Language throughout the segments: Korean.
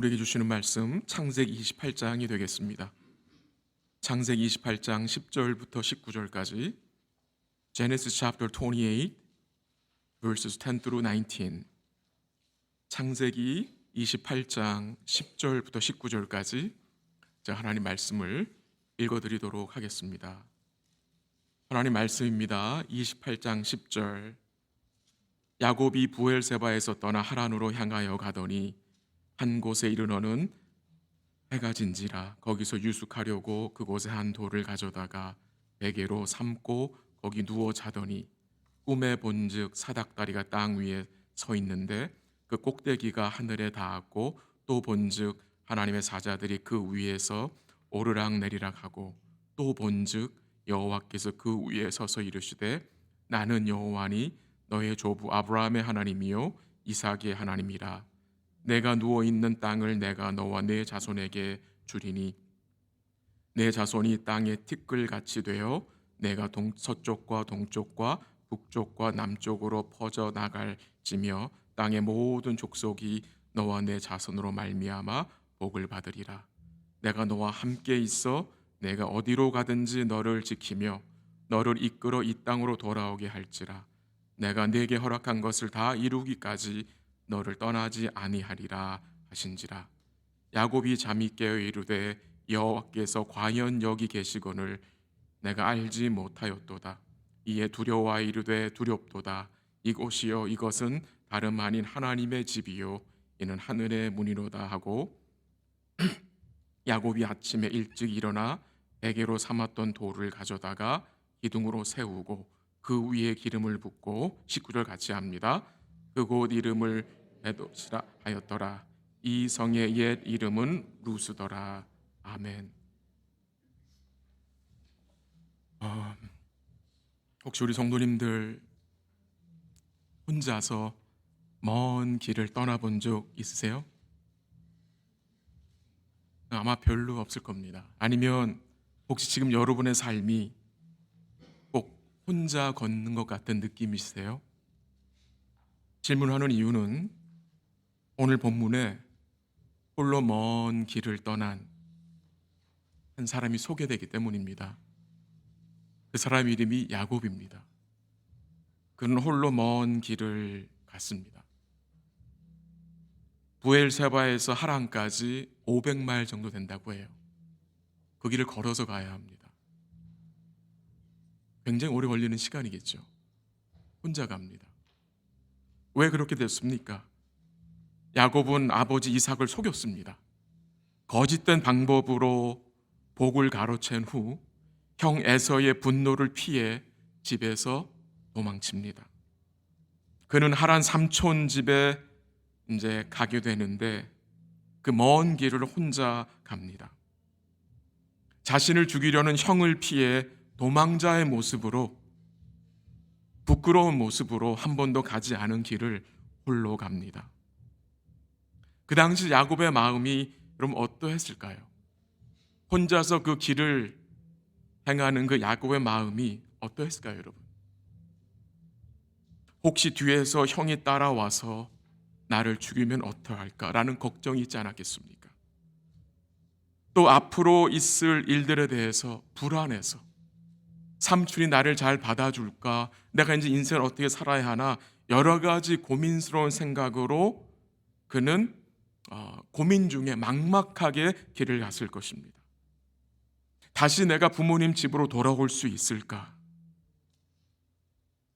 우리에게 주시는 말씀 창세기 28장이 되겠습니다. 창세기 28장 10절부터 19절까지 Genesis chapter 28 verses 10 through 19. 창세기 28장 10절부터 19절까지 하나님 말씀을 읽어드리도록 하겠습니다. 하나님 말씀입니다. 28장 10절. 야곱이 부엘세바에서 떠나 하란으로 향하여 가더니 한 곳에 이르러는 해가 진지라. 거기서 유숙하려고 그곳에 한 돌을 가져다가 베개로 삼고 거기 누워 자더니 꿈에 본즉 사닥다리가 땅 위에 서 있는데 그 꼭대기가 하늘에 닿았고 또 본즉 하나님의 사자들이 그 위에서 오르락 내리락 하고 또 본즉 여호와께서 그 위에 서서 이르시되 나는 여호와니 너의 조부 아브라함의 하나님이요 이삭의 하나님이라. 내가 누워 있는 땅을 내가 너와 내 자손에게 주리니 내 자손이 땅의 티끌같이 되어 내가 서쪽과 동쪽과 북쪽과 남쪽으로 퍼져 나갈지며 땅의 모든 족속이 너와 내 자손으로 말미암아 복을 받으리라. 내가 너와 함께 있어 내가 어디로 가든지 너를 지키며 너를 이끌어 이 땅으로 돌아오게 할지라. 내가 네게 허락한 것을 다 이루기까지 너를 떠나지 아니하리라 하신지라. 야곱이 잠이 깨어 이르되 여호와께서 과연 여기 계시거늘 내가 알지 못하였도다. 이에 두려워 이르되 두렵도다. 이곳이요 이것은 다름 아닌 하나님의 집이요 이는 하늘의 문이로다 하고 야곱이 아침에 일찍 일어나 베개로 삼았던 돌을 가져다가 기둥으로 세우고 그 위에 기름을 붓고 19절 같이 합니다. 그곳 이름을 베도시라 하였더라. 이 성의 옛 이름은 루스더라. 아멘. 혹시 우리 성도님들 혼자서 먼 길을 떠나본 적 있으세요? 아마 별로 없을 겁니다. 아니면 혹시 지금 여러분의 삶이 꼭 혼자 걷는 것 같은 느낌이세요? 질문하는 이유는 오늘 본문에 홀로 먼 길을 떠난 한 사람이 소개되기 때문입니다. 그 사람 이름이 야곱입니다. 그는 홀로 먼 길을 갔습니다. 부엘세바에서 하란까지 500마일 정도 된다고 해요. 그 길을 걸어서 가야 합니다. 굉장히 오래 걸리는 시간이겠죠. 혼자 갑니다. 왜 그렇게 됐습니까? 야곱은 아버지 이삭을 속였습니다. 거짓된 방법으로 복을 가로챈 후 형 에서의 분노를 피해 집에서 도망칩니다. 그는 하란 삼촌 집에 이제 가게 되는데 그 먼 길을 혼자 갑니다. 자신을 죽이려는 형을 피해 도망자의 모습으로 부끄러운 모습으로 한 번도 가지 않은 길을 홀로 갑니다. 그 당시 야곱의 마음이 그럼 어떠했을까요? 혼자서 그 길을 행하는 그 야곱의 마음이 어떠했을까요, 여러분? 혹시 뒤에서 형이 따라와서 나를 죽이면 어떡할까라는 걱정이 있지 않았겠습니까? 또 앞으로 있을 일들에 대해서 불안해서 삼촌이 나를 잘 받아줄까? 내가 이제 인생을 어떻게 살아야 하나? 여러 가지 고민스러운 생각으로 그는 고민 중에 막막하게 길을 갔을 것입니다. 다시 내가 부모님 집으로 돌아올 수 있을까?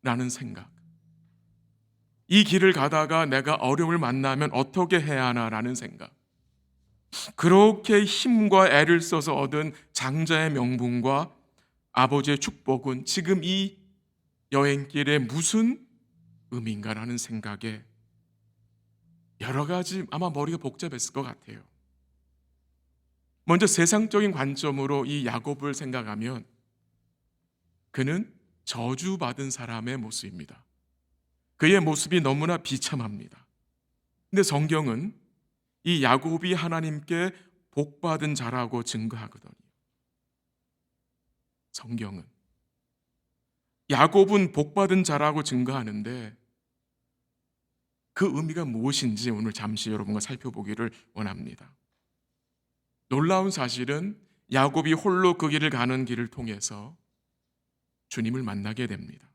라는 생각. 이 길을 가다가 내가 어려움을 만나면 어떻게 해야 하나라는 생각. 그렇게 힘과 애를 써서 얻은 장자의 명분과 아버지의 축복은 지금 이 여행길에 무슨 의미인가라는 생각에 여러 가지 아마 머리가 복잡했을 것 같아요. 먼저 세상적인 관점으로 이 야곱을 생각하면 그는 저주받은 사람의 모습입니다. 그의 모습이 너무나 비참합니다. 근데 성경은 이 야곱이 하나님께 복받은 자라고 증거하거든요. 성경은 야곱은 복받은 자라고 증거하는데 그 의미가 무엇인지 오늘 잠시 여러분과 살펴보기를 원합니다. 놀라운 사실은 야곱이 홀로 그 길을 가는 길을 통해서 주님을 만나게 됩니다.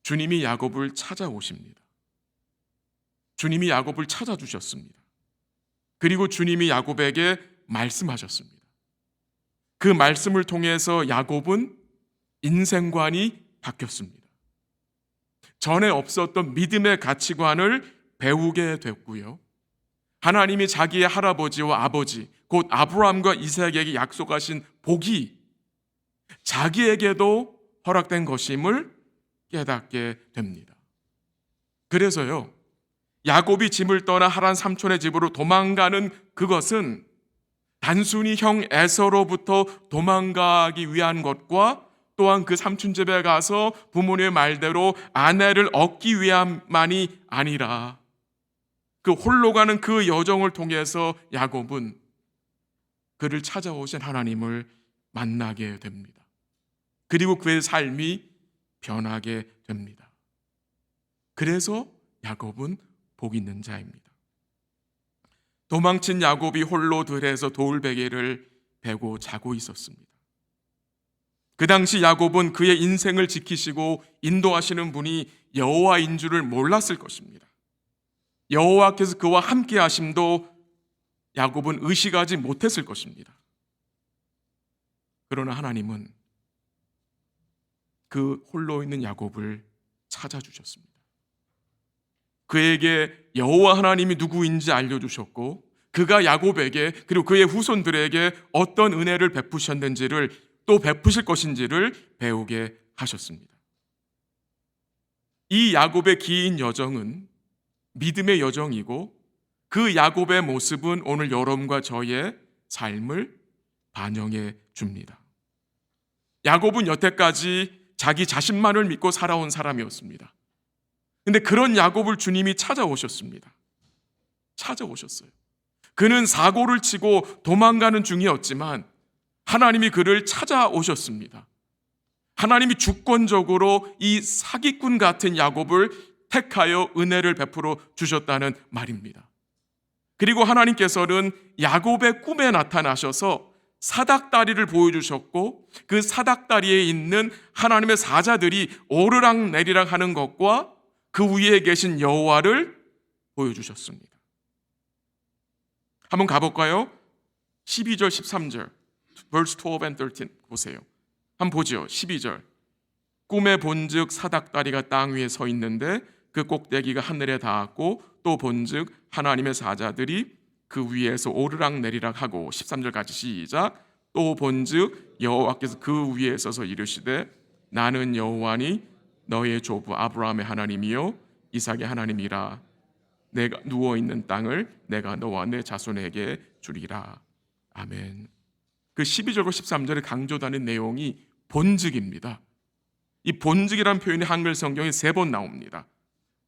주님이 야곱을 찾아오십니다. 주님이 야곱을 찾아주셨습니다. 그리고 주님이 야곱에게 말씀하셨습니다. 그 말씀을 통해서 야곱은 인생관이 바뀌었습니다. 전에 없었던 믿음의 가치관을 배우게 됐고요. 하나님이 자기의 할아버지와 아버지, 곧 아브라함과 이삭에게 약속하신 복이 자기에게도 허락된 것임을 깨닫게 됩니다. 그래서요, 야곱이 짐을 떠나 하란 삼촌의 집으로 도망가는 그것은 단순히 형 에서로부터 도망가기 위한 것과 또한 그 삼촌 집에 가서 부모님의 말대로 아내를 얻기 위함만이 아니라 그 홀로 가는 그 여정을 통해서 야곱은 그를 찾아오신 하나님을 만나게 됩니다. 그리고 그의 삶이 변하게 됩니다. 그래서 야곱은 복 있는 자입니다. 도망친 야곱이 홀로 들에서 돌베개를 베고 자고 있었습니다. 그 당시 야곱은 그의 인생을 지키시고 인도하시는 분이 여호와인 줄을 몰랐을 것입니다. 여호와께서 그와 함께 하심도 야곱은 의식하지 못했을 것입니다. 그러나 하나님은 그 홀로 있는 야곱을 찾아주셨습니다. 그에게 여호와 하나님이 누구인지 알려주셨고 그가 야곱에게 그리고 그의 후손들에게 어떤 은혜를 베푸셨는지를 또 베푸실 것인지를 배우게 하셨습니다. 이 야곱의 긴 여정은 믿음의 여정이고 그 야곱의 모습은 오늘 여러분과 저의 삶을 반영해 줍니다. 야곱은 여태까지 자기 자신만을 믿고 살아온 사람이었습니다. 근데 그런 야곱을 주님이 찾아오셨습니다. 찾아오셨어요. 그는 사고를 치고 도망가는 중이었지만 하나님이 그를 찾아오셨습니다. 하나님이 주권적으로 이 사기꾼 같은 야곱을 택하여 은혜를 베풀어 주셨다는 말입니다. 그리고 하나님께서는 야곱의 꿈에 나타나셔서 사닥다리를 보여주셨고 그 사닥다리에 있는 하나님의 사자들이 오르락 내리락 하는 것과 그 위에 계신 여호와를 보여주셨습니다. 한번 가볼까요? 12절 13절 verse 12 and 13 보세요. 한번 보죠. 12절 꿈에 본즉 사닥다리가 땅 위에 서 있는데 그 꼭대기가 하늘에 닿았고 또 본즉 하나님의 사자들이 그 위에서 오르락 내리락 하고 13절까지 시작. 또 본즉 여호와께서 그 위에 서서 이르시되 나는 여호와니 너의 조부 아브라함의 하나님이요 이삭의 하나님이라. 내가 누워있는 땅을 내가 너와 내 자손에게 주리라. 아멘. 그 12절과 13절에 강조되는 내용이 본즉입니다. 이 본즉이라는 표현이 한글 성경에 3번 나옵니다.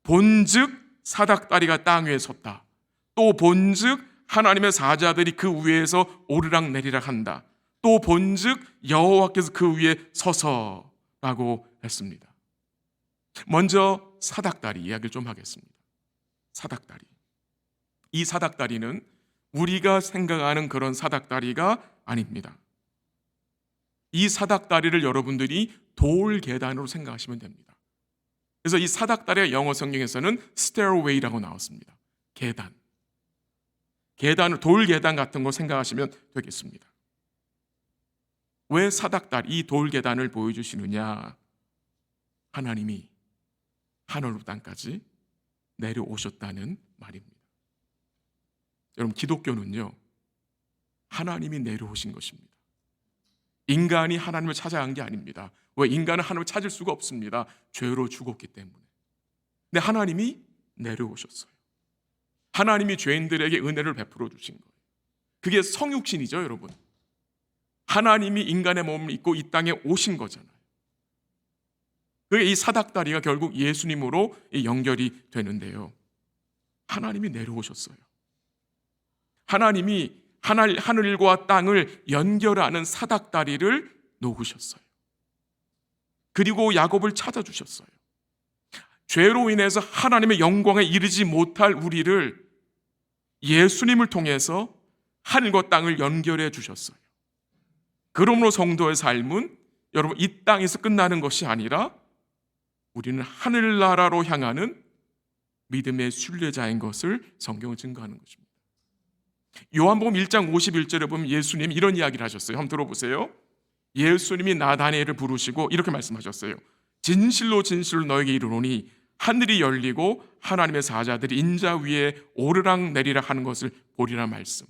본즉 사닥다리가 땅 위에 섰다. 또 본즉 하나님의 사자들이 그 위에서 오르락 내리락 한다. 또 본즉 여호와께서 그 위에 서서라고 했습니다. 먼저 사닥다리 이야기를 좀 하겠습니다. 사닥다리. 이 사닥다리는 우리가 생각하는 그런 사닥다리가 아닙니다. 이 사닥다리를 여러분들이 돌 계단으로 생각하시면 됩니다. 그래서 이 사닥다리의 영어 성경에서는 stairway라고 나왔습니다. 계단. 계단을 돌 계단 같은 거 생각하시면 되겠습니다. 왜 사닥다리, 이 돌 계단을 보여주시느냐? 하나님이 하늘로 땅까지 내려오셨다는 말입니다. 여러분, 기독교는요, 하나님이 내려오신 것입니다. 인간이 하나님을 찾아간 게 아닙니다. 왜? 인간은 하나님을 찾을 수가 없습니다. 죄로 죽었기 때문에. 근데 하나님이 내려오셨어요. 하나님이 죄인들에게 은혜를 베풀어 주신 거예요. 그게 성육신이죠, 여러분. 하나님이 인간의 몸을 입고 이 땅에 오신 거잖아요. 그게 이 사닥다리가 결국 예수님으로 연결이 되는데요. 하나님이 내려오셨어요. 하나님이 하늘과 땅을 연결하는 사닥다리를 놓으셨어요. 그리고 야곱을 찾아주셨어요. 죄로 인해서 하나님의 영광에 이르지 못할 우리를 예수님을 통해서 하늘과 땅을 연결해 주셨어요. 그러므로 성도의 삶은 여러분 이 땅에서 끝나는 것이 아니라 우리는 하늘나라로 향하는 믿음의 순례자인 것을 성경은 증거하는 것입니다. 요한복음 1장 51절에 보면 예수님이 이런 이야기를 하셨어요. 한번 들어보세요. 예수님이 나다니엘을 부르시고 이렇게 말씀하셨어요. 진실로 진실로 너에게 이르노니 하늘이 열리고 하나님의 사자들이 인자 위에 오르락 내리락 하는 것을 보리라 말씀.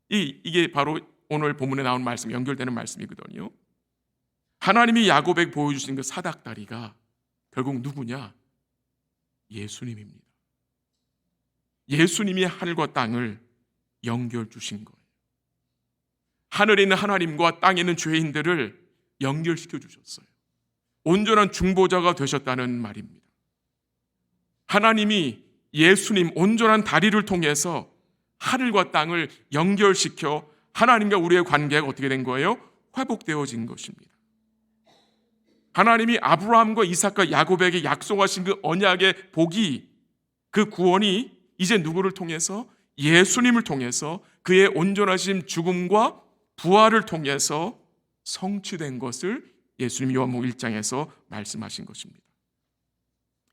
이게 바로 오늘 본문에 나온 말씀, 연결되는 말씀이거든요. 하나님이 야곱에게 보여주신 그 사닥다리가 결국 누구냐? 예수님입니다. 예수님이 하늘과 땅을 연결 주신 거예요. 하늘에 있는 하나님과 땅에 있는 죄인들을 연결시켜 주셨어요. 온전한 중보자가 되셨다는 말입니다. 하나님이 예수님 온전한 다리를 통해서 하늘과 땅을 연결시켜 하나님과 우리의 관계가 어떻게 된 거예요? 회복되어진 것입니다. 하나님이 아브라함과 이삭과 야곱에게 약속하신 그 언약의 복이, 그 구원이 이제 누구를 통해서? 예수님을 통해서 그의 온전하신 죽음과 부활을 통해서 성취된 것을 예수님 요한복음 1장에서 말씀하신 것입니다.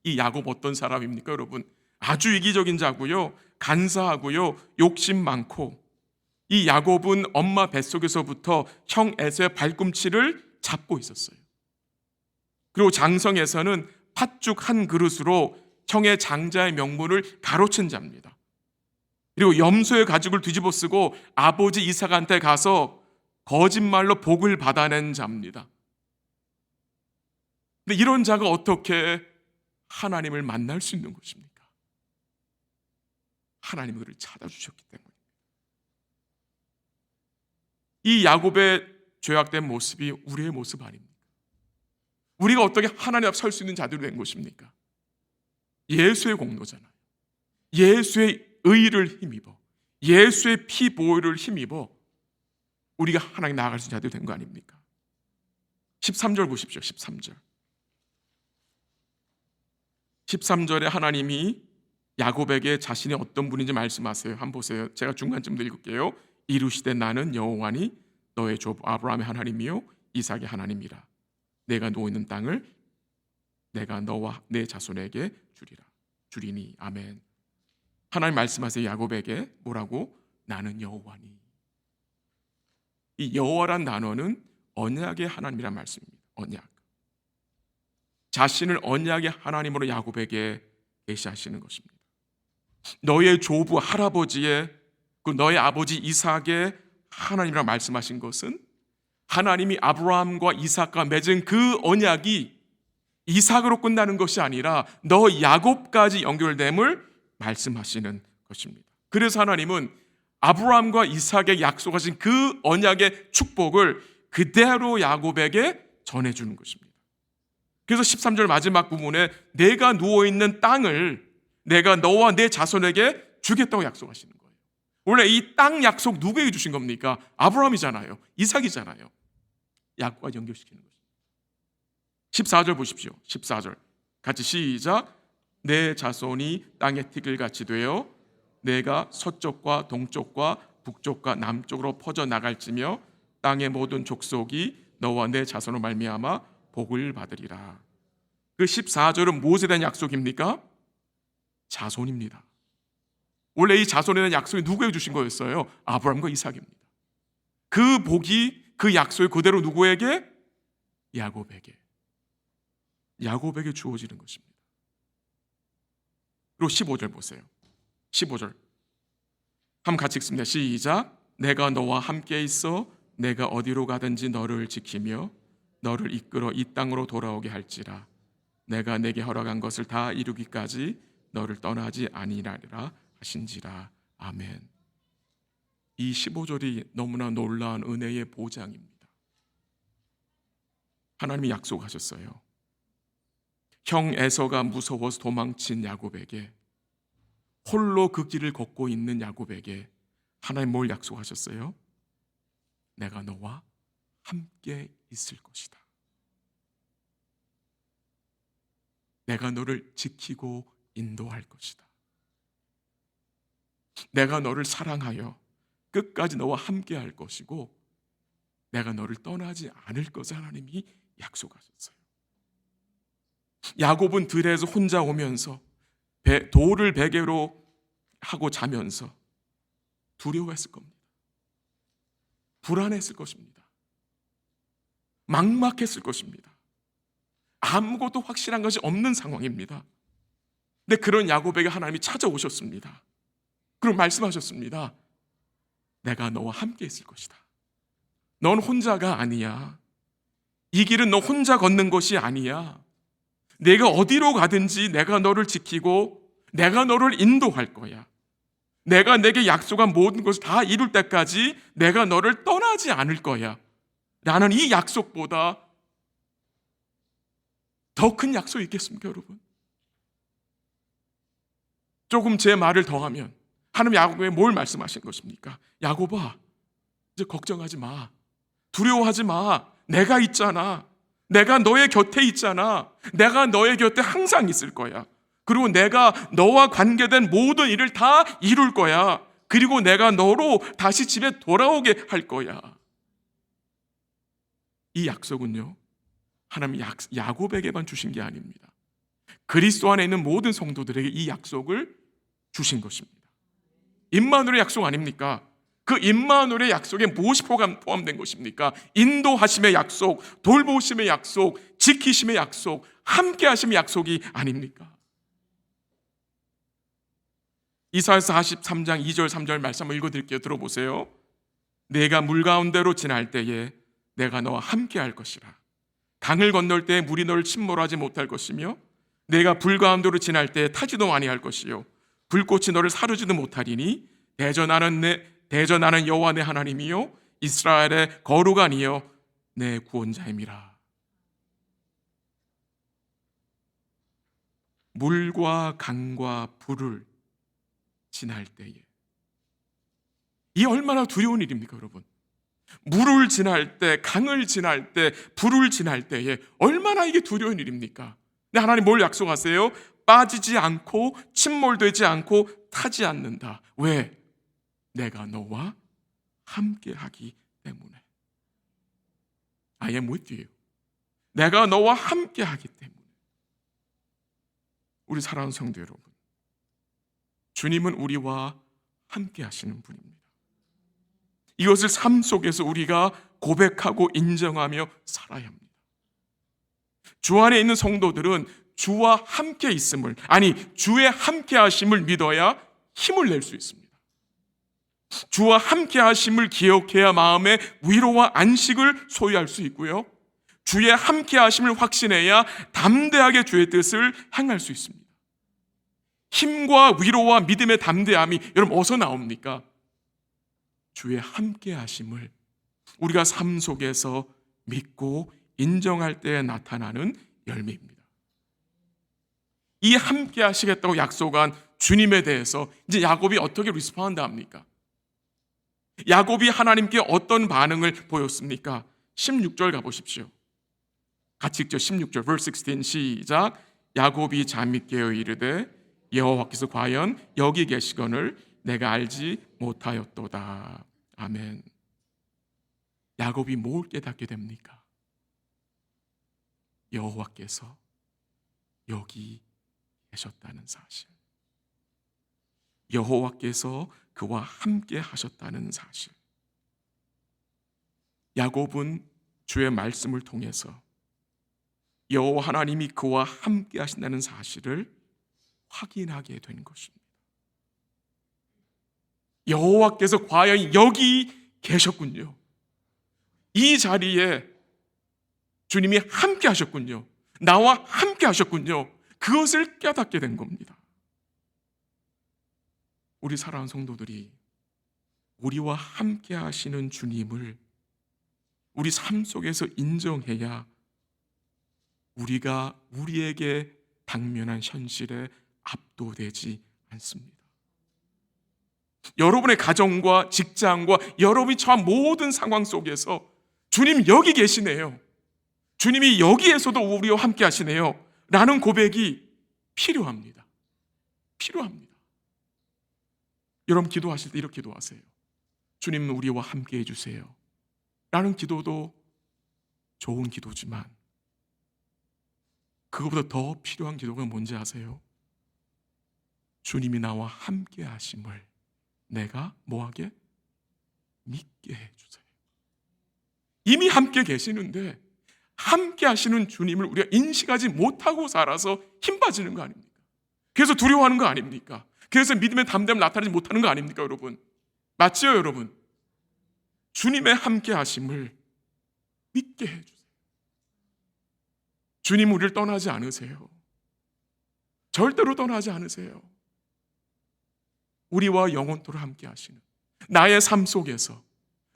이 야곱 어떤 사람입니까, 여러분? 아주 이기적인 자고요, 간사하고요, 욕심 많고, 이 야곱은 엄마 뱃속에서부터 형 에서의 발꿈치를 잡고 있었어요. 그리고 장성에서는 팥죽 한 그릇으로 형의 장자의 명분을 가로챈 자입니다. 그리고 염소의 가죽을 뒤집어 쓰고 아버지 이삭한테 가서 거짓말로 복을 받아낸 자입니다. 근데 이런 자가 어떻게 하나님을 만날 수 있는 것입니까? 하나님이 그를 찾아주셨기 때문입니다. 이 야곱의 죄악된 모습이 우리의 모습 아닙니까? 우리가 어떻게 하나님 앞 설 수 있는 자들이 된 것입니까? 예수의 공로잖아요. 예수의 의를 힘입어, 예수의 피 보혈을 힘입어 우리가 하나님 나아갈 수 있는 자들이 된 거 아닙니까? 13절 보십시오. 13절. 13절에 하나님이 야곱에게 자신이 어떤 분인지 말씀하세요. 한번 보세요. 제가 중간쯤도 읽을게요. 이루시되 나는 여호와니 너의 조부 아브라함의 하나님이요 이삭의 하나님이라. 내가 누워 있는 땅을 내가 너와 내 자손에게 주리니. 아멘. 하나님 말씀하세요. 야곱에게 뭐라고? 나는 여호와니. 이 여호와란 단어는 언약의 하나님이란 말씀입니다. 언약. 자신을 언약의 하나님으로 야곱에게 계시하시는 것입니다. 너의 조부 할아버지의 그 너의 아버지 이삭의 하나님이라 말씀하신 것은 하나님이 아브라함과 이삭과 맺은 그 언약이 이삭으로 끝나는 것이 아니라 너 야곱까지 연결됨을 말씀하시는 것입니다. 그래서 하나님은 아브라함과 이삭에 약속하신 그 언약의 축복을 그대로 야곱에게 전해주는 것입니다. 그래서 13절 마지막 부분에 내가 누워있는 땅을 내가 너와 내 자손에게 주겠다고 약속하시는 거예요. 원래 이 땅 약속 누구에게 주신 겁니까? 아브라함이잖아요. 이삭이잖아요. 야곱과 연결시키는 것입니다. 14절 보십시오. 14절 같이 시작. 내 자손이 땅의 티끌같이 되어 내가 서쪽과 동쪽과 북쪽과 남쪽으로 퍼져 나갈지며 땅의 모든 족속이 너와 내 자손으로 말미암아 복을 받으리라. 그 14절은 무엇에 대한 약속입니까? 자손입니다. 원래 이 자손에 대한 약속이 누구에게 주신 거였어요? 아브라함과 이삭입니다. 그 복이 그 약속이 그대로 누구에게? 야곱에게 주어지는 것입니다. 그리고 15절 보세요. 15절 한번 같이 읽습니다. 시작. 내가 너와 함께 있어 내가 어디로 가든지 너를 지키며 너를 이끌어 이 땅으로 돌아오게 할지라. 내가 내게 허락한 것을 다 이루기까지 너를 떠나지 아니하리라 하신지라. 아멘. 이 15절이 너무나 놀라운 은혜의 보장입니다. 하나님이 약속하셨어요. 형 에서가 무서워서 도망친 야곱에게, 홀로 그 길을 걷고 있는 야곱에게 하나님 뭘 약속하셨어요? 내가 너와 함께 있을 것이다. 내가 너를 지키고 인도할 것이다. 내가 너를 사랑하여 끝까지 너와 함께 할 것이고 내가 너를 떠나지 않을 것을 하나님이 약속하셨어요. 야곱은 들에서 혼자 오면서 돌을 베개로 하고 자면서 두려워했을 겁니다. 불안했을 것입니다. 막막했을 것입니다. 아무것도 확실한 것이 없는 상황입니다. 근데 그런 야곱에게 하나님이 찾아오셨습니다. 그럼 말씀하셨습니다. 내가 너와 함께 있을 것이다. 넌 혼자가 아니야. 이 길은 너 혼자 걷는 것이 아니야. 내가 어디로 가든지 내가 너를 지키고 내가 너를 인도할 거야. 내가 내게 약속한 모든 것을 다 이룰 때까지 내가 너를 떠나지 않을 거야. 라는 이 약속보다 더 큰 약속이 있겠습니까, 여러분? 조금 제 말을 더하면 하나님 야곱에게 뭘 말씀하신 것입니까? 야곱아, 이제 걱정하지 마. 두려워하지 마. 내가 있잖아. 내가 너의 곁에 있잖아. 내가 너의 곁에 항상 있을 거야. 그리고 내가 너와 관계된 모든 일을 다 이룰 거야. 그리고 내가 너로 다시 집에 돌아오게 할 거야. 이 약속은요, 하나님 야곱에게만 주신 게 아닙니다. 그리스도 안에 있는 모든 성도들에게 이 약속을 주신 것입니다. 임마누엘의 약속 아닙니까? 그 임마누엘의 약속에 무엇이 포함된 것입니까? 인도하심의 약속, 돌보심의 약속, 지키심의 약속, 함께 하심의 약속이 아닙니까? 이사야서 43장 2절 3절 말씀 한번 읽어드릴게요. 들어보세요. 내가 물 가운데로 지날 때에 내가 너와 함께 할 것이라. 강을 건널 때에 물이 너를 침몰하지 못할 것이며 내가 불 가운데로 지날 때에 타지도 아니할 것이요 불꽃이 너를 사르지도 못하리니 대전하는 여호와 내 하나님이요 이스라엘의 거룩하니요 내 구원자임이라. 물과 강과 불을 지날 때에, 이 얼마나 두려운 일입니까, 여러분? 물을 지날 때, 강을 지날 때, 불을 지날 때에 얼마나 이게 두려운 일입니까? 근데 하나님 뭘 약속하세요? 빠지지 않고 침몰되지 않고 타지 않는다. 왜? 내가 너와 함께 하기 때문에. I am with you. 내가 너와 함께 하기 때문에. 우리 사랑하는 성도 여러분, 주님은 우리와 함께 하시는 분입니다. 이것을 삶 속에서 우리가 고백하고 인정하며 살아야 합니다. 주 안에 있는 성도들은 주와 함께 있음을, 아니 주의 함께 하심을 믿어야 힘을 낼 수 있습니다. 주와 함께 하심을 기억해야 마음의 위로와 안식을 소유할 수 있고요, 주의 함께 하심을 확신해야 담대하게 주의 뜻을 행할 수 있습니다. 힘과 위로와 믿음의 담대함이 여러분 어디서 나옵니까? 주의 함께 하심을 우리가 삶 속에서 믿고 인정할 때에 나타나는 열매입니다. 이 함께 하시겠다고 약속한 주님에 대해서 이제 야곱이 어떻게 리스폰드 합니까? 야곱이 하나님께 어떤 반응을 보였습니까? 16절 가보십시오. 같이 읽죠. 16절 verse 16 시작. 야곱이 잠이 깨어 이르되 여호와께서 과연 여기 계시거늘 내가 알지 못하였도다. 아멘. 야곱이 뭘 깨닫게 됩니까? 여호와께서 여기 계셨다는 사실, 여호와께서 그와 함께 하셨다는 사실. 야곱은 주의 말씀을 통해서 여호와 하나님이 그와 함께 하신다는 사실을 확인하게 된 것입니다. 여호와께서 과연 여기 계셨군요. 이 자리에 주님이 함께 하셨군요. 나와 함께 하셨군요. 그것을 깨닫게 된 겁니다. 우리 사랑하는 성도들이 우리와 함께 하시는 주님을 우리 삶 속에서 인정해야 우리가 우리에게 당면한 현실에 압도되지 않습니다. 여러분의 가정과 직장과 여러분이 처한 모든 상황 속에서 주님 여기 계시네요, 주님이 여기에서도 우리와 함께 하시네요 라는 고백이 필요합니다. 필요합니다. 여러분 기도하실 때 이렇게 기도하세요. 주님 우리와 함께 해주세요 라는 기도도 좋은 기도지만 그것보다 더 필요한 기도가 뭔지 아세요? 주님이 나와 함께 하심을 내가 뭐하게? 믿게 해주세요. 이미 함께 계시는데 함께 하시는 주님을 우리가 인식하지 못하고 살아서 힘 빠지는 거 아닙니까? 그래서 두려워하는 거 아닙니까? 그래서 믿음의 담대함을 나타내지 못하는 거 아닙니까, 여러분? 맞지요, 여러분? 주님의 함께 하심을 믿게 해주세요. 주님 우리를 떠나지 않으세요. 절대로 떠나지 않으세요. 우리와 영원토록 함께 하시는, 나의 삶 속에서,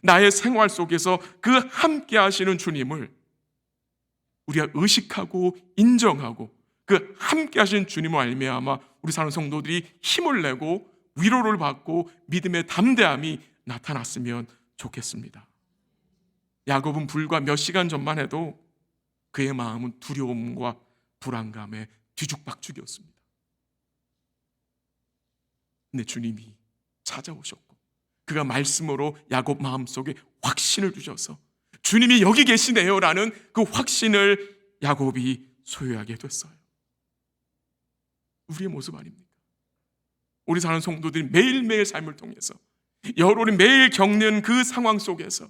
나의 생활 속에서 그 함께 하시는 주님을 우리가 의식하고 인정하고 그 함께 하시는 주님을 알미암아 우리 사는 성도들이 힘을 내고 위로를 받고 믿음의 담대함이 나타났으면 좋겠습니다. 야곱은 불과 몇 시간 전만 해도 그의 마음은 두려움과 불안감에 뒤죽박죽이었습니다. 근데 주님이 찾아오셨고 그가 말씀으로 야곱 마음속에 확신을 주셔서 주님이 여기 계시네요 라는 그 확신을 야곱이 소유하게 됐어요. 우리의 모습 아닙니까? 우리 사는 성도들이 매일매일 삶을 통해서 여러분이 매일 겪는 그 상황 속에서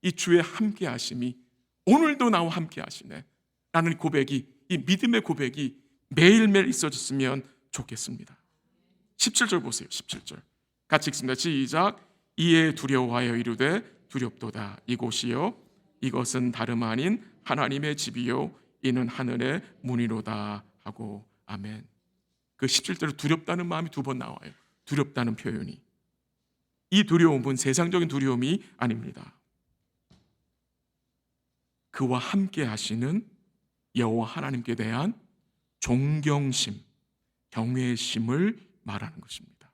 이 주의 함께 하심이 오늘도 나와 함께 하시네 라는 고백이, 이 믿음의 고백이 매일매일 있어졌으면 좋겠습니다. 17절 보세요. 17절 같이 읽습니다. 시작. 이에 두려워하여 이르되 두렵도다. 이곳이요 이것은 다름 아닌 하나님의 집이요 이는 하늘의 문이로다 하고. 아멘. 그 17절에 두렵다는 마음이 두 번 나와요. 두렵다는 표현이. 이 두려움은 세상적인 두려움이 아닙니다. 그와 함께 하시는 여호와 하나님께 대한 존경심, 경외심을 말하는 것입니다.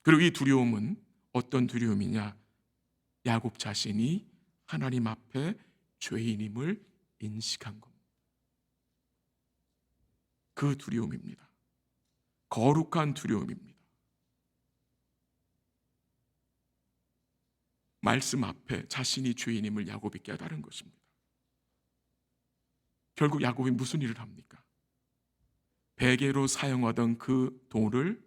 그리고 이 두려움은 어떤 두려움이냐? 야곱 자신이 하나님 앞에 죄인임을 인식한 겁니다. 그 두려움입니다. 거룩한 두려움입니다. 말씀 앞에 자신이 죄인임을 야곱이 깨달은 것입니다. 결국 야곱이 무슨 일을 합니까? 베개로 사용하던 그 돌을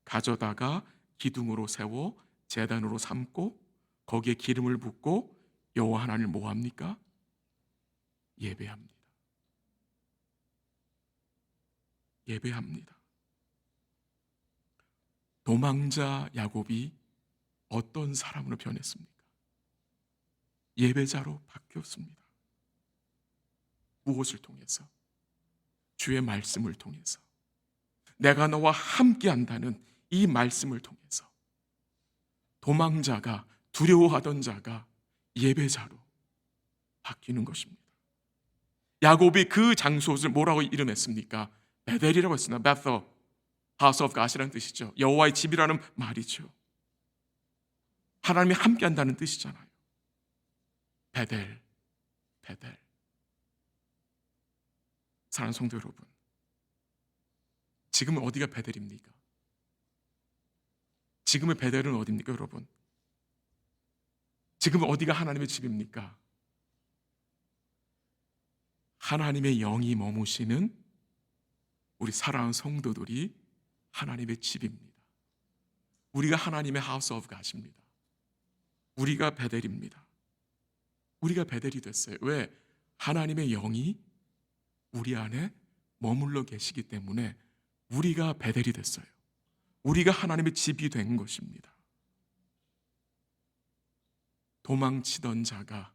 가져다가 기둥으로 세워 제단으로 삼고 거기에 기름을 붓고 여호와 하나님을 뭐 합니까? 예배합니다. 예배합니다. 도망자 야곱이 어떤 사람으로 변했습니까? 예배자로 바뀌었습니다. 무엇을 통해서? 주의 말씀을 통해서. 내가 너와 함께 한다는 이 말씀을 통해서 도망자가, 두려워하던 자가 예배자로 바뀌는 것입니다. 야곱이 그 장소를 뭐라고 이름했습니까? 베델이라고 했습니다. 베థ, House of God이라는 뜻이죠. 여호와의 집이라는 말이죠. 하나님이 함께 한다는 뜻이잖아요. 베델, 베델. 사랑하는 성도 여러분, 지금은 어디가 베델입니까? 지금의 베델은 어디입니까, 여러분? 지금은 어디가 하나님의 집입니까? 하나님의 영이 머무시는 우리 사랑하는 성도들이 하나님의 집입니다. 우리가 하나님의 하우스 오브 갓입니다. 우리가 베델입니다. 우리가 베델이 됐어요. 왜? 하나님의 영이 우리 안에 머물러 계시기 때문에 우리가 베델이 됐어요. 우리가 하나님의 집이 된 것입니다. 도망치던 자가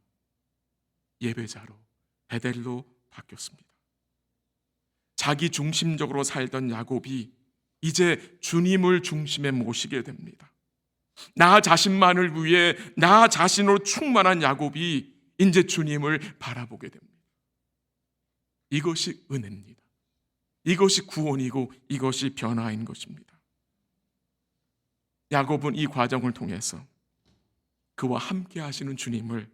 예배자로, 베델로 바뀌었습니다. 자기 중심적으로 살던 야곱이 이제 주님을 중심에 모시게 됩니다. 나 자신만을 위해 나 자신으로 충만한 야곱이 이제 주님을 바라보게 됩니다. 이것이 은혜입니다. 이것이 구원이고 이것이 변화인 것입니다. 야곱은 이 과정을 통해서 그와 함께 하시는 주님을,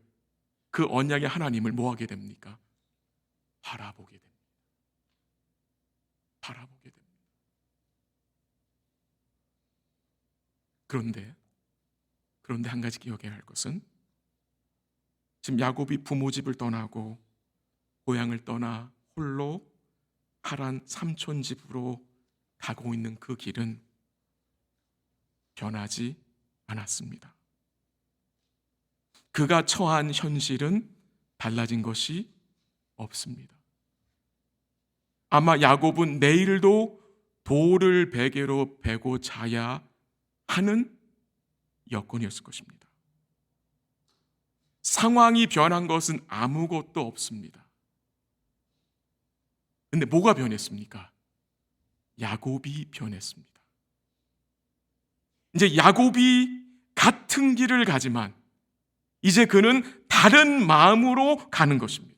그 언약의 하나님을 뭐 하게 됩니까? 바라보게 됩니다. 바라보게 됩니다. 그런데 한 가지 기억해야 할 것은 지금 야곱이 부모 집을 떠나고 고향을 떠나 홀로 하란 삼촌 집으로 가고 있는 그 길은 변하지 않았습니다. 그가 처한 현실은 달라진 것이 없습니다. 아마 야곱은 내일도 돌을 베개로 베고 자야 하는 여건이었을 것입니다. 상황이 변한 것은 아무것도 없습니다. 근데 뭐가 변했습니까? 야곱이 변했습니다. 이제 야곱이 같은 길을 가지만 이제 그는 다른 마음으로 가는 것입니다.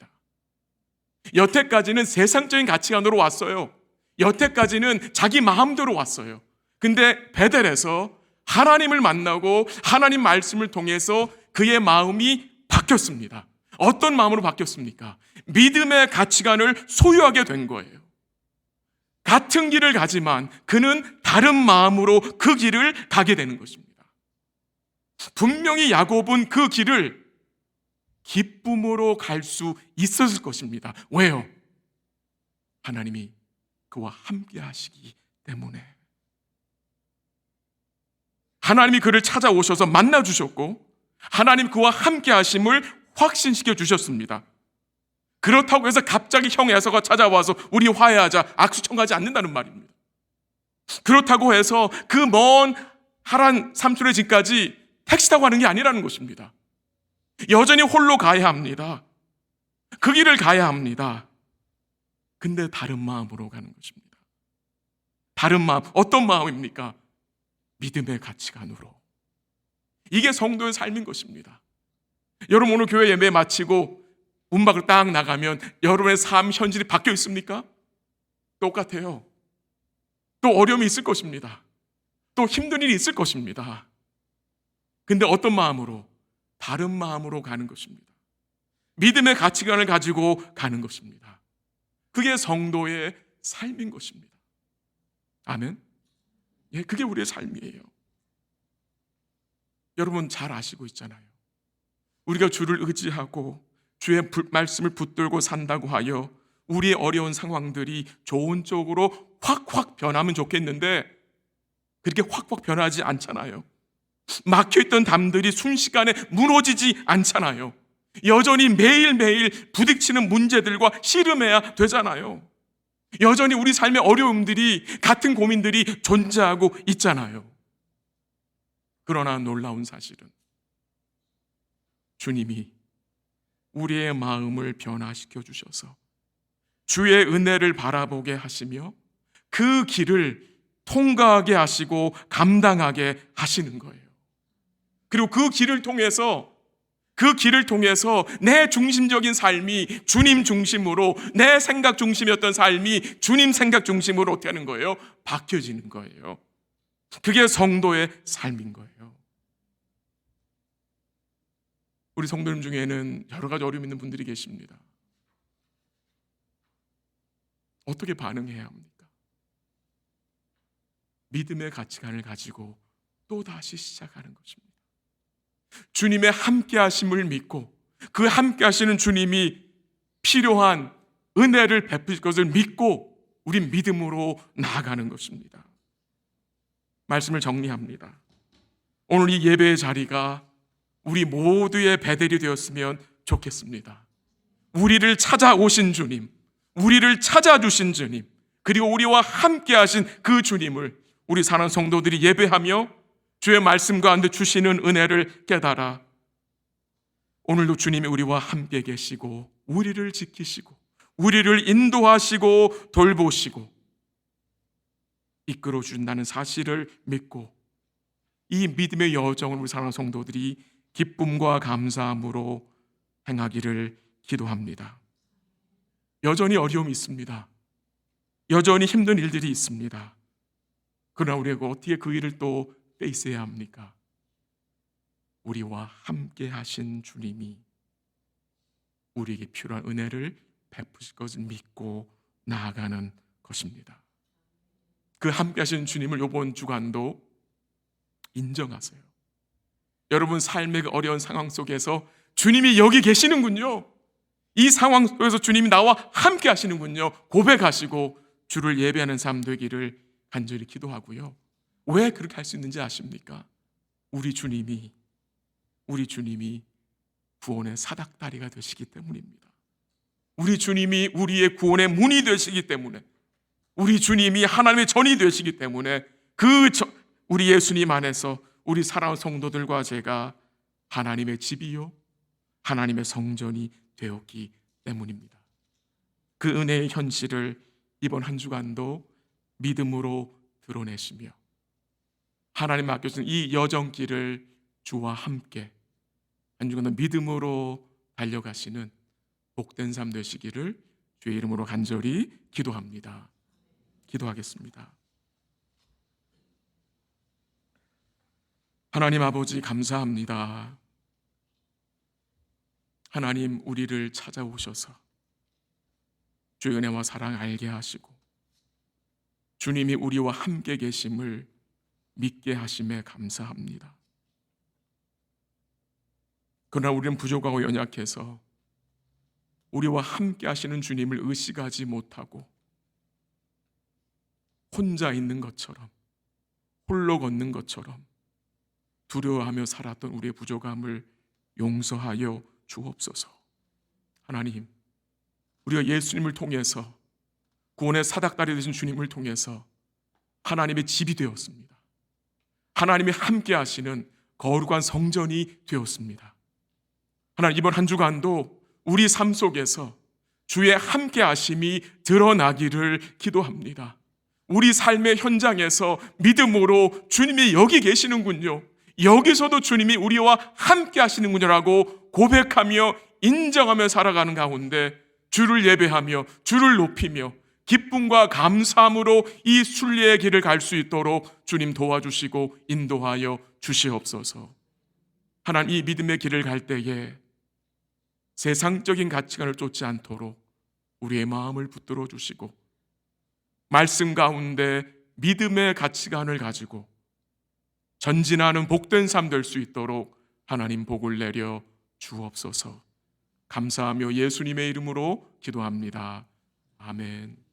여태까지는 세상적인 가치관으로 왔어요. 여태까지는 자기 마음대로 왔어요. 근데 베델에서 하나님을 만나고 하나님 말씀을 통해서 그의 마음이 바뀌었습니다. 어떤 마음으로 바뀌었습니까? 믿음의 가치관을 소유하게 된 거예요. 같은 길을 가지만 그는 다른 마음으로 그 길을 가게 되는 것입니다. 분명히 야곱은 그 길을 기쁨으로 갈 수 있었을 것입니다. 왜요? 하나님이 그와 함께 하시기 때문에. 하나님이 그를 찾아오셔서 만나주셨고 하나님 그와 함께 하심을 확신시켜 주셨습니다. 그렇다고 해서 갑자기 형 에서가 찾아와서 우리 화해하자 악수 청하지 않는다는 말입니다. 그렇다고 해서 그 먼 하란 삼촌의 집까지 택시 타고 가는 게 아니라는 것입니다. 여전히 홀로 가야 합니다. 그 길을 가야 합니다. 근데 다른 마음으로 가는 것입니다. 다른 마음, 어떤 마음입니까? 믿음의 가치관으로. 이게 성도의 삶인 것입니다. 여러분 오늘 교회 예배 마치고 문 밖을 딱 나가면 여러분의 삶 현실이 바뀌어 있습니까? 똑같아요. 또 어려움이 있을 것입니다. 또 힘든 일이 있을 것입니다. 근데 어떤 마음으로? 다른 마음으로 가는 것입니다. 믿음의 가치관을 가지고 가는 것입니다. 그게 성도의 삶인 것입니다. 아멘? 예, 그게 우리의 삶이에요. 여러분 잘 아시고 있잖아요. 우리가 주를 의지하고 주의 말씀을 붙들고 산다고 하여 우리의 어려운 상황들이 좋은 쪽으로 확확 변하면 좋겠는데 그렇게 확확 변하지 않잖아요. 막혀있던 담들이 순식간에 무너지지 않잖아요. 여전히 매일매일 부딪히는 문제들과 씨름해야 되잖아요. 여전히 우리 삶의 어려움들이, 같은 고민들이 존재하고 있잖아요. 그러나 놀라운 사실은 주님이 우리의 마음을 변화시켜 주셔서 주의 은혜를 바라보게 하시며 그 길을 통과하게 하시고 감당하게 하시는 거예요. 그리고 그 길을 통해서 내 중심적인 삶이 주님 중심으로, 내 생각 중심이었던 삶이 주님 생각 중심으로 되는 거예요. 바뀌어지는 거예요. 그게 성도의 삶인 거예요. 우리 성도님 중에는 여러 가지 어려움 있는 분들이 계십니다. 어떻게 반응해야 합니까? 믿음의 가치관을 가지고 또 다시 시작하는 것입니다. 주님의 함께 하심을 믿고 그 함께 하시는 주님이 필요한 은혜를 베푸실 것을 믿고 우린 믿음으로 나아가는 것입니다. 말씀을 정리합니다. 오늘 이 예배의 자리가 우리 모두의 베델이 되었으면 좋겠습니다. 우리를 찾아오신 주님, 우리를 찾아주신 주님, 그리고 우리와 함께 하신 그 주님을 우리 사랑하는 성도들이 예배하며 주의 말씀 가운데 주시는 은혜를 깨달아 오늘도 주님이 우리와 함께 계시고 우리를 지키시고 우리를 인도하시고 돌보시고 이끌어 준다는 사실을 믿고 이 믿음의 여정을 우리 사랑하는 성도들이 기쁨과 감사함으로 행하기를 기도합니다. 여전히 어려움이 있습니다. 여전히 힘든 일들이 있습니다. 그러나 우리가 어떻게 그 일을 또 빼있어야 합니까? 우리와 함께 하신 주님이 우리에게 필요한 은혜를 베푸실 것을 믿고 나아가는 것입니다. 그 함께 하시는 주님을 이번 주간도 인정하세요. 여러분 삶의 그 어려운 상황 속에서 주님이 여기 계시는군요. 이 상황 속에서 주님이 나와 함께 하시는군요. 고백하시고 주를 예배하는 삶 되기를 간절히 기도하고요. 왜 그렇게 할 수 있는지 아십니까? 우리 주님이 구원의 사닥다리가 되시기 때문입니다. 우리 주님이 우리의 구원의 문이 되시기 때문에, 우리 주님이 하나님의 전이 되시기 때문에 우리 예수님 안에서 우리 사랑하는 성도들과 제가 하나님의 집이요 하나님의 성전이 되었기 때문입니다. 그 은혜의 현실을 이번 한 주간도 믿음으로 드러내시며 하나님 맡겨주신 이 여정길을 주와 함께 한 주간도 믿음으로 달려가시는 복된 삶 되시기를 주의 이름으로 간절히 기도합니다. 기도하겠습니다. 하나님 아버지 감사합니다. 하나님 우리를 찾아오셔서 주의 은혜와 사랑 알게 하시고 주님이 우리와 함께 계심을 믿게 하심에 감사합니다. 그러나 우리는 부족하고 연약해서 우리와 함께 하시는 주님을 의식하지 못하고 혼자 있는 것처럼, 홀로 걷는 것처럼 두려워하며 살았던 우리의 부족함을 용서하여 주옵소서. 하나님, 우리가 예수님을 통해서 구원의 사닥다리 되신 주님을 통해서 하나님의 집이 되었습니다. 하나님이 함께 하시는 거룩한 성전이 되었습니다. 하나님, 이번 한 주간도 우리 삶 속에서 주의 함께 하심이 드러나기를 기도합니다. 우리 삶의 현장에서 믿음으로 주님이 여기 계시는군요, 여기서도 주님이 우리와 함께 하시는군요라고 고백하며 인정하며 살아가는 가운데 주를 예배하며 주를 높이며 기쁨과 감사함으로 이 순례의 길을 갈 수 있도록 주님 도와주시고 인도하여 주시옵소서. 하나님, 이 믿음의 길을 갈 때에 세상적인 가치관을 쫓지 않도록 우리의 마음을 붙들어 주시고 말씀 가운데 믿음의 가치관을 가지고 전진하는 복된 삶 될 수 있도록 하나님 복을 내려 주옵소서. 감사하며 예수님의 이름으로 기도합니다. 아멘.